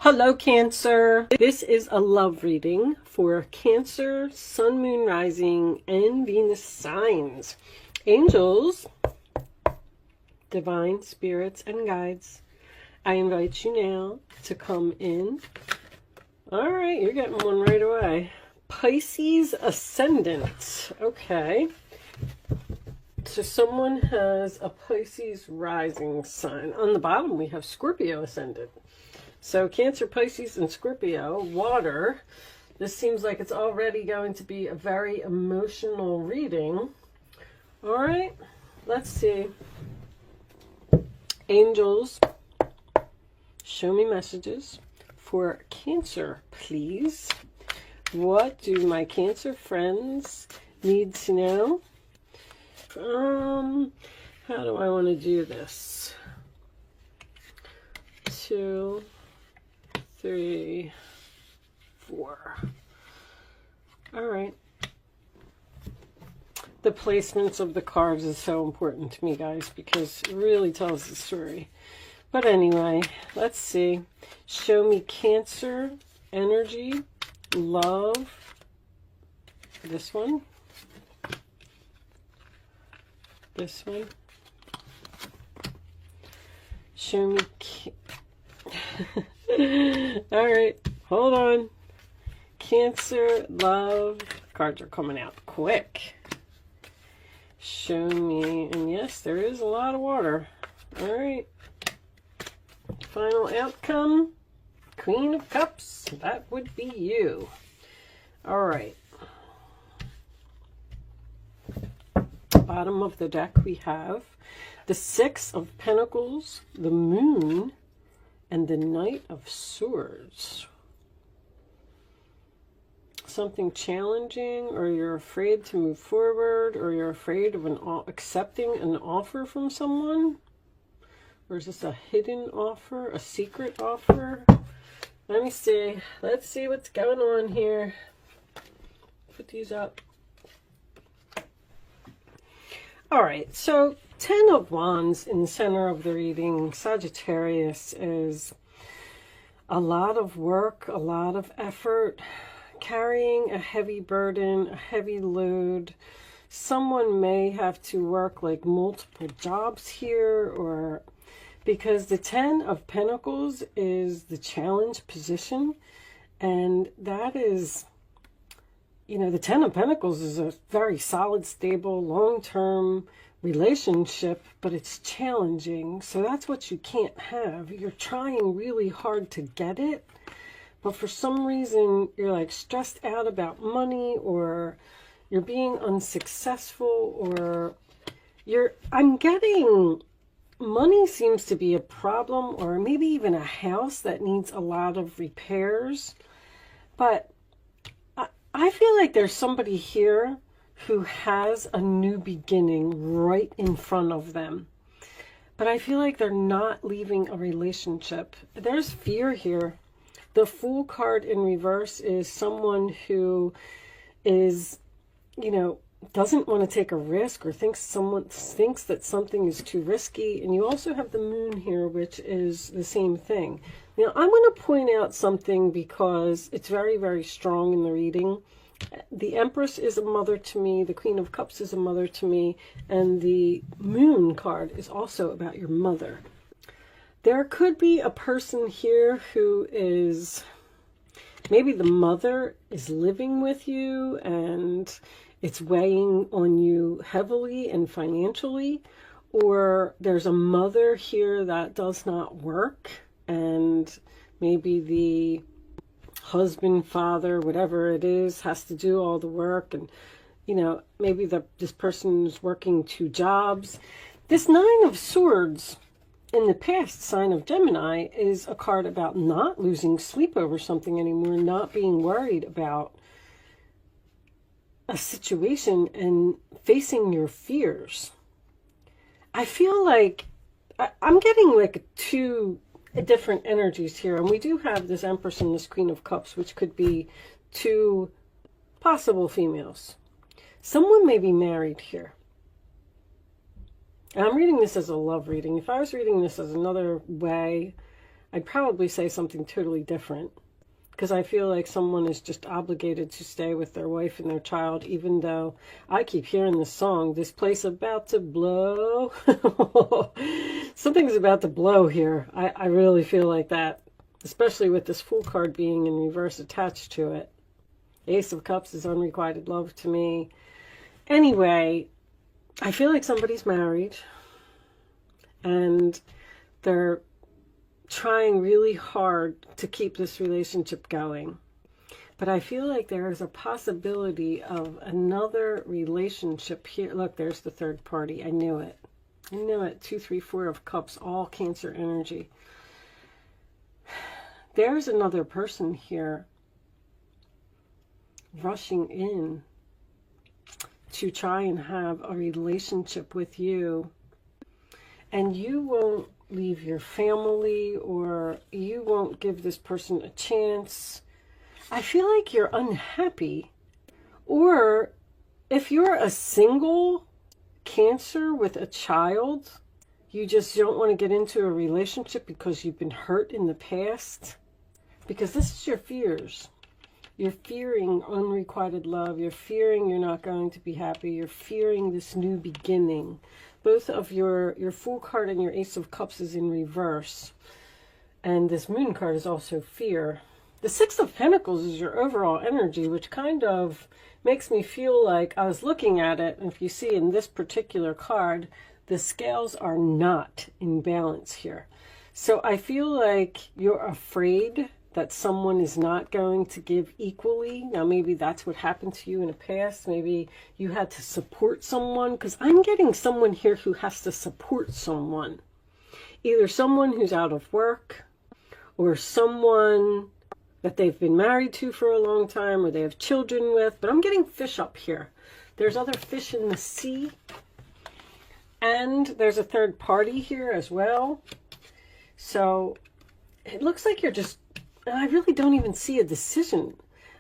Hello, Cancer. This is a love reading for Cancer, Sun, Moon, Rising, and Venus signs. Angels, divine spirits, and guides, I invite you now to come in. All right, you're getting one right away. Pisces Ascendant. Okay. So someone has a Pisces rising sign. On the bottom, we have Scorpio Ascendant. So Cancer, Pisces, and Scorpio, water. This seems like it's already going to be a very emotional reading. All right, let's see. Angels, show me messages for Cancer, please. What do my Cancer friends need to know? How do I want to do this? 2, 3, 4. All right. The placements of the cards is so important to me, guys, because it really tells the story. But anyway, let's see. Show me Cancer, energy, love. This one. This one. Show me... All right, hold on. Cancer, love. Cards are coming out quick. Show me, and yes, there is a lot of water. All right. Final outcome, Queen of Cups. That would be you. All right. Bottom of the deck, we have the Six of Pentacles, the Moon, and the Knight of Swords. Something challenging, or you're afraid to move forward, or you're afraid of accepting an offer from someone? Or is this a hidden offer, a secret offer? Let me see. Let's see what's going on here. Put these up. All right, so 10 of Wands in the center of the reading. Sagittarius is a lot of work, a lot of effort, carrying a heavy burden, a heavy load. Someone may have to work like multiple jobs here, or because the 10 of Pentacles is the challenge position, and that is, you know, the 10 of Pentacles is a very solid, stable, long-term relationship, but it's challenging. So that's what you can't have. You're trying really hard to get it, but for some reason you're like stressed out about money, or you're being unsuccessful, or I'm getting money seems to be a problem, or maybe even a house that needs a lot of repairs. But I feel like there's somebody here who has a new beginning right in front of them. But I feel like they're not leaving a relationship. There's fear here. The Fool card in reverse is someone who is, you know, doesn't want to take a risk, or thinks that something is too risky. And you also have the Moon here, which is the same thing. Now, I'm going to point out something because it's very, very strong in the reading. The Empress is a mother to me. The Queen of Cups is a mother to me. And the Moon card is also about your mother. There could be a person here who is, maybe the mother is living with you and it's weighing on you heavily and financially, or there's a mother here that does not work, and maybe the husband, father, whatever it is, has to do all the work, and, you know, maybe this person is working 2 jobs. This Nine of Swords in the past sign of Gemini is a card about not losing sleep over something anymore, not being worried about a situation and facing your fears. I feel like I'm getting like 2 different energies here, and we do have this Empress and this Queen of Cups, which could be 2 possible females. Someone may be married here. And I'm reading this as a love reading. If I was reading this as another way, I'd probably say something totally different, because I feel like someone is just obligated to stay with their wife and their child, even though I keep hearing the song, "This place about to blow." Something's about to blow here. I really feel like that, especially with this Fool card being in reverse attached to it. Ace of Cups is unrequited love to me. Anyway, I feel like somebody's married and they're trying really hard to keep this relationship going. But I feel like there is a possibility of another relationship here. Look, there's the third party. I knew it. I knew it. 2, 3, 4 of Cups, all Cancer energy. There's another person here rushing in to try and have a relationship with you. And you won't leave your family, or you won't give this person a chance. I feel like you're unhappy. Or if you're a single Cancer with a child, you just don't want to get into a relationship because you've been hurt in the past. Because this is your fears. You're fearing unrequited love. You're fearing you're not going to be happy. You're fearing this new beginning. Both of your Fool card and your Ace of Cups is in reverse. And this Moon card is also fear. The Six of Pentacles is your overall energy, which kind of makes me feel like, I was looking at it, and if you see in this particular card, the scales are not in balance here. So I feel like you're afraid that someone is not going to give equally. Now, maybe that's what happened to you in the past. Maybe you had to support someone, because I'm getting someone here who has to support someone. Either someone who's out of work, or someone that they've been married to for a long time, or they have children with. But I'm getting fish up here. There's other fish in the sea. And there's a third party here as well. So it looks like you're just, I really don't even see a decision.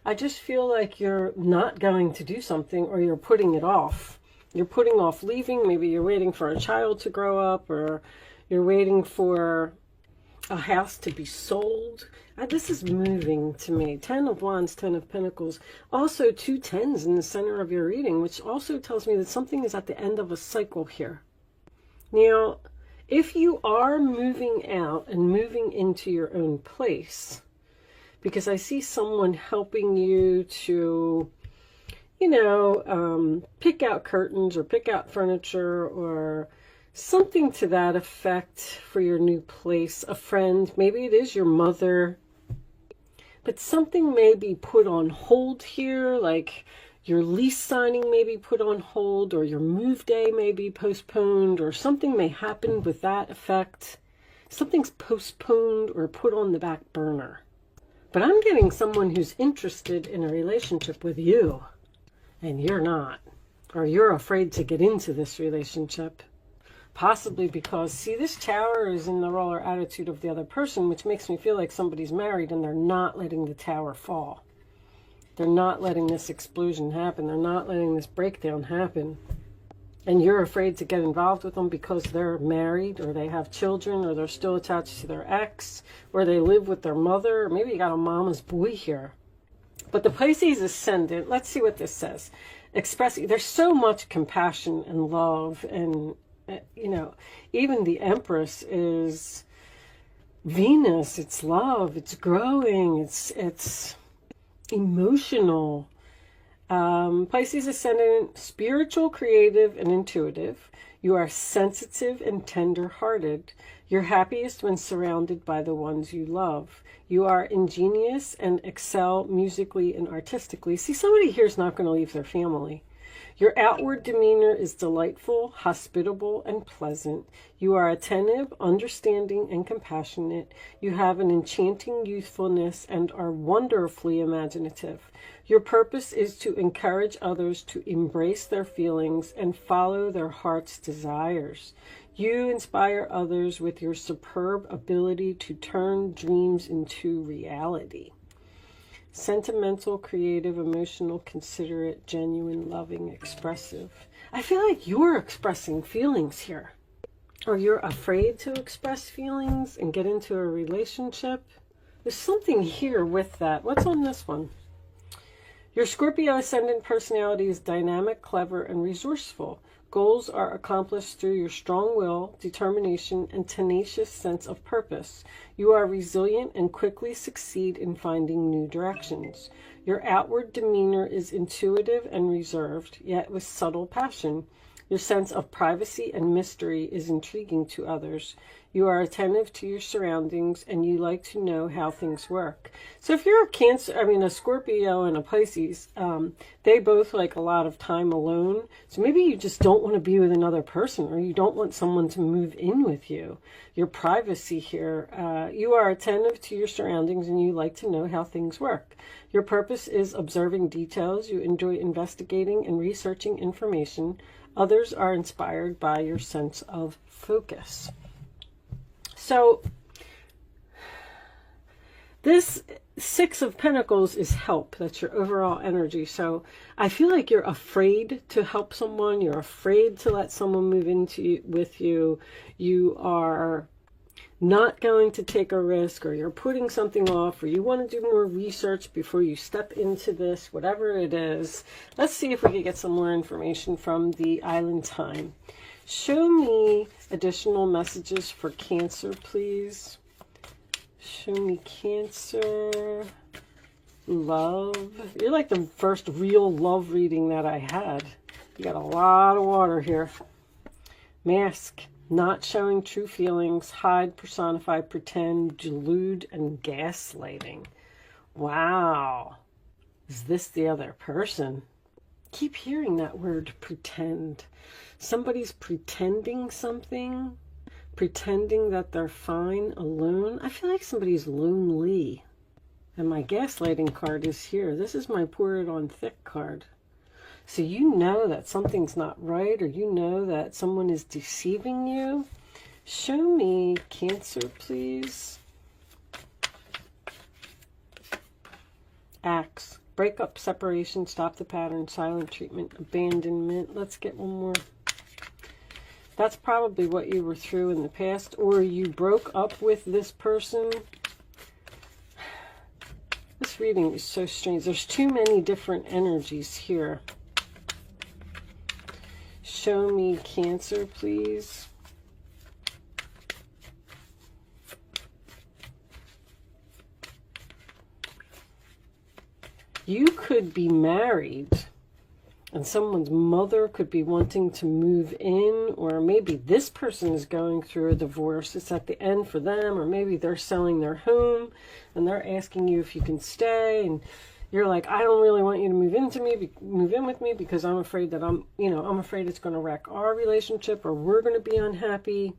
I just feel like you're not going to do something, or you're putting it off. You're putting off leaving. Maybe you're waiting for a child to grow up, or you're waiting for a house to be sold. This is moving to me. 10 of Wands, 10 of Pentacles. Also 2 10s in the center of your reading, which also tells me that something is at the end of a cycle here. Now, if you are moving out and moving into your own place, because I see someone helping you to, you know, pick out curtains or pick out furniture or something to that effect for your new place. A friend, maybe it is your mother, but something may be put on hold here, like your lease signing may be put on hold, or your move day may be postponed, or something may happen with that effect. Something's postponed or put on the back burner. But I'm getting someone who's interested in a relationship with you, and you're not. Or you're afraid to get into this relationship. Possibly because, see, this Tower is in the roller attitude of the other person, which makes me feel like somebody's married and they're not letting the Tower fall. They're not letting this explosion happen. They're not letting this breakdown happen. And you're afraid to get involved with them because they're married, or they have children, or they're still attached to their ex, or they live with their mother, or maybe you got a mama's boy here. But the Pisces ascendant, let's see what this says. Expressing, there's so much compassion and love, and you know, even the Empress is Venus. It's love, it's growing, it's emotional. Pisces ascendant, spiritual, creative, and intuitive. You are sensitive and tender-hearted. You're happiest when surrounded by the ones you love. You are ingenious and excel musically and artistically. See, somebody here is not going to leave their family. Your outward demeanor is delightful, hospitable, and pleasant. You are attentive, understanding, and compassionate. You have an enchanting youthfulness and are wonderfully imaginative. Your purpose is to encourage others to embrace their feelings and follow their heart's desires. You inspire others with your superb ability to turn dreams into reality. Sentimental, creative, emotional, considerate, genuine, loving, expressive. I feel like you're expressing feelings here. or you're afraid to express feelings and get into a relationship. There's something here with that. What's on this one? Your Scorpio ascendant personality is dynamic, clever, and resourceful. Goals are accomplished through your strong will, determination, and tenacious sense of purpose. You are resilient and quickly succeed in finding new directions. Your outward demeanor is intuitive and reserved, yet with subtle passion. Your sense of privacy and mystery is intriguing to others. You are attentive to your surroundings and you like to know how things work. So if you're a Scorpio and a Pisces, they both like a lot of time alone. So maybe you just don't want to be with another person, or you don't want someone to move in with you. Your privacy here. You are attentive to your surroundings and you like to know how things work. Your purpose is observing details. You enjoy investigating and researching information. Others are inspired by your sense of focus. So this Six of Pentacles is help. That's your overall energy. So I feel like you're afraid to help someone. You're afraid to let someone move with you. You are not going to take a risk, or you're putting something off, or you want to do more research before you step into this, whatever it is. Let's see if we can get some more information from the Island Time. Show me additional messages for Cancer, please. Show me Cancer. Love. You're like the first real love reading that I had. You got a lot of water here. Mask. Not showing true feelings, hide, personify, pretend, delude, and gaslighting. Wow. Is this the other person? Keep hearing that word, pretend. Somebody's pretending something, pretending that they're fine alone. I feel like somebody's lonely. And my gaslighting card is here. This is my pour it on thick card. So you know that something's not right, or you know that someone is deceiving you. Show me Cancer, please. Axe. Breakup, separation, stop the pattern, silent treatment, abandonment. Let's get one more. That's probably what you were through in the past, or you broke up with this person. This reading is so strange. There's too many different energies here. Show me Cancer, please. You could be married, and someone's mother could be wanting to move in, or maybe this person is going through a divorce. It's at the end for them, or maybe they're selling their home and they're asking you if you can stay, and you're like, I don't really want you to move in with me because I'm afraid that I'm afraid it's going to wreck our relationship, or we're going to be unhappy.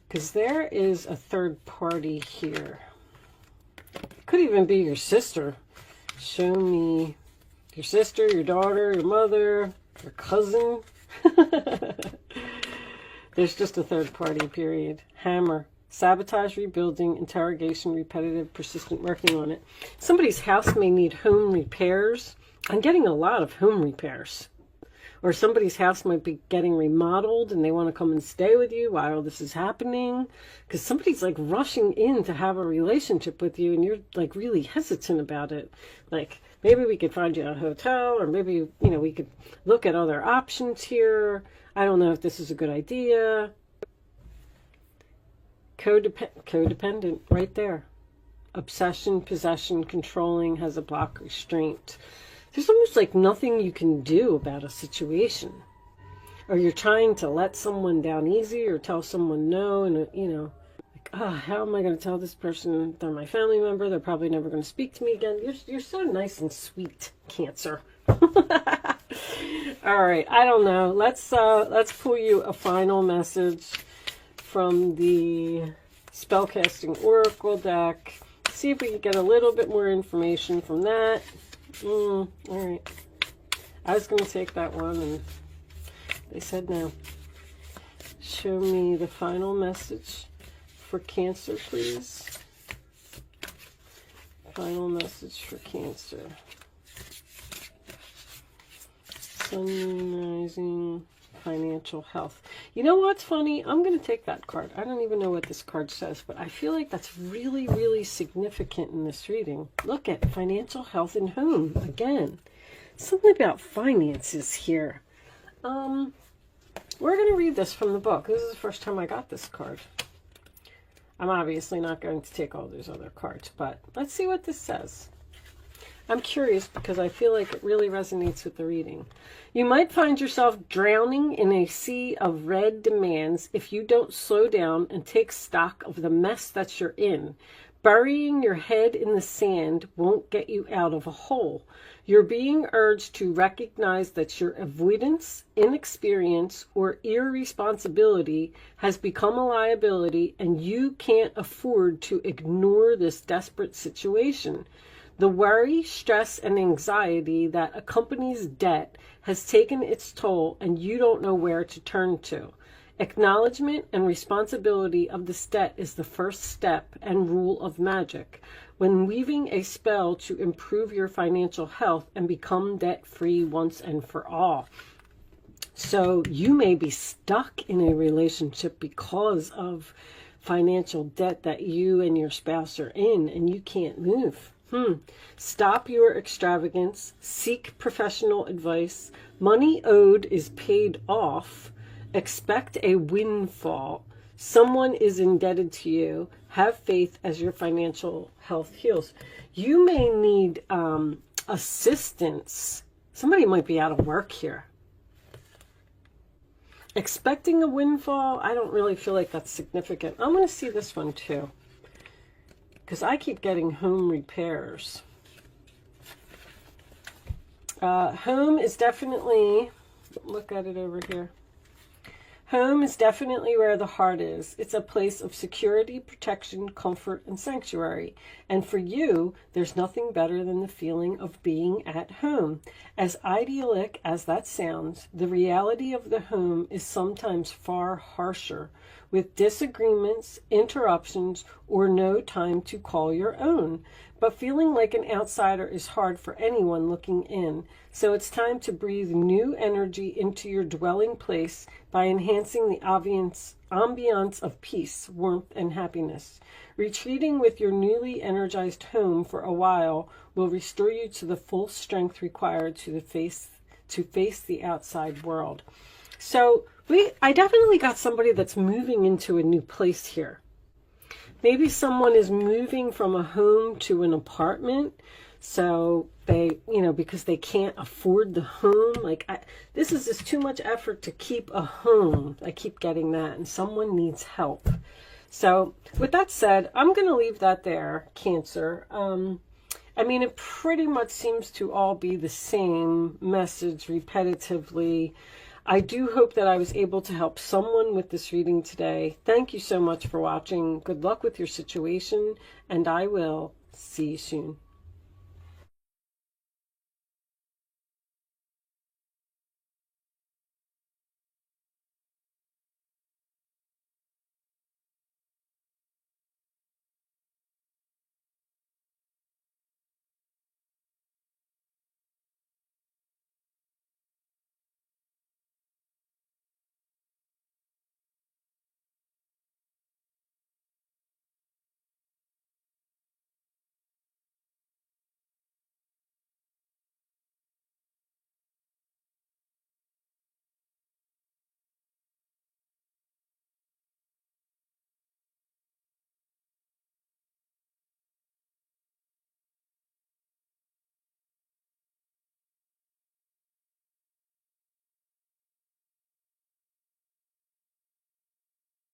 Because there is a third party here. It could even be your sister. Show me your sister, your daughter, your mother, your cousin. There's just a third party, period. Hammer. Sabotage, rebuilding, interrogation, repetitive, persistent, working on it. Somebody's house may need home repairs. I'm getting a lot of home repairs. Or somebody's house might be getting remodeled and they want to come and stay with you while this is happening. Because somebody's like rushing in to have a relationship with you and you're like really hesitant about it. Like, maybe we could find you a hotel, or maybe, we could look at other options here. I don't know if this is a good idea. Codependent, right there. Obsession, possession, controlling, has a block, restraint. There's almost like nothing you can do about a situation. Or you're trying to let someone down easy, or tell someone no, and how am I going to tell this person they're my family member? They're probably never going to speak to me again. You're so nice and sweet, Cancer. All right, I don't know. Let's pull you a final message from the Spellcasting Oracle deck. See if we can get a little bit more information from that. All right. I was going to take that one, and they said no. Show me the final message for Cancer, please. Final message for Cancer. Sun, moon, rising, financial health. You know what's funny? I'm going to take that card. I don't even know what this card says, but I feel like that's really, really significant in this reading. Look at financial health and home again. Something about finances here. We're going to read this from the book. This is the first time I got this card. I'm obviously not going to take all those other cards, but let's see what this says. I'm curious because I feel like it really resonates with the reading. You might find yourself drowning in a sea of red demands if you don't slow down and take stock of the mess that you're in. Burying your head in the sand won't get you out of a hole. You're being urged to recognize that your avoidance, inexperience, or irresponsibility has become a liability, and you can't afford to ignore this desperate situation. The worry, stress, and anxiety that accompanies debt has taken its toll, and you don't know where to turn to. Acknowledgement and responsibility of this debt is the first step and rule of magic when weaving a spell to improve your financial health and become debt-free once and for all. So you may be stuck in a relationship because of financial debt that you and your spouse are in, and you can't move. Stop your extravagance. Seek professional advice. Money owed is paid off. Expect a windfall. Someone is indebted to you. Have faith as your financial health heals. You may need assistance. Somebody might be out of work here. Expecting a windfall, I don't really feel like that's significant. I'm going to see this one too, because I keep getting home repairs. Home is definitely, look at it over here. Home is definitely where the heart is. It's a place of security, protection, comfort, and sanctuary. And for you, there's nothing better than the feeling of being at home. As idyllic as that sounds, the reality of the home is sometimes far harsher, with disagreements, interruptions, or no time to call your own. But feeling like an outsider is hard for anyone looking in. So it's time to breathe new energy into your dwelling place by enhancing the ambiance of peace, warmth, and happiness. Retreating with your newly energized home for a while will restore you to the full strength required to face the outside world. So I definitely got somebody that's moving into a new place here. Maybe someone is moving from a home to an apartment. So they, because they can't afford the home. This is just too much effort to keep a home. I keep getting that, and someone needs help. So with that said, I'm going to leave that there, Cancer. It pretty much seems to all be the same message repetitively. I do hope that I was able to help someone with this reading today. Thank you so much for watching. Good luck with your situation, and I will see you soon.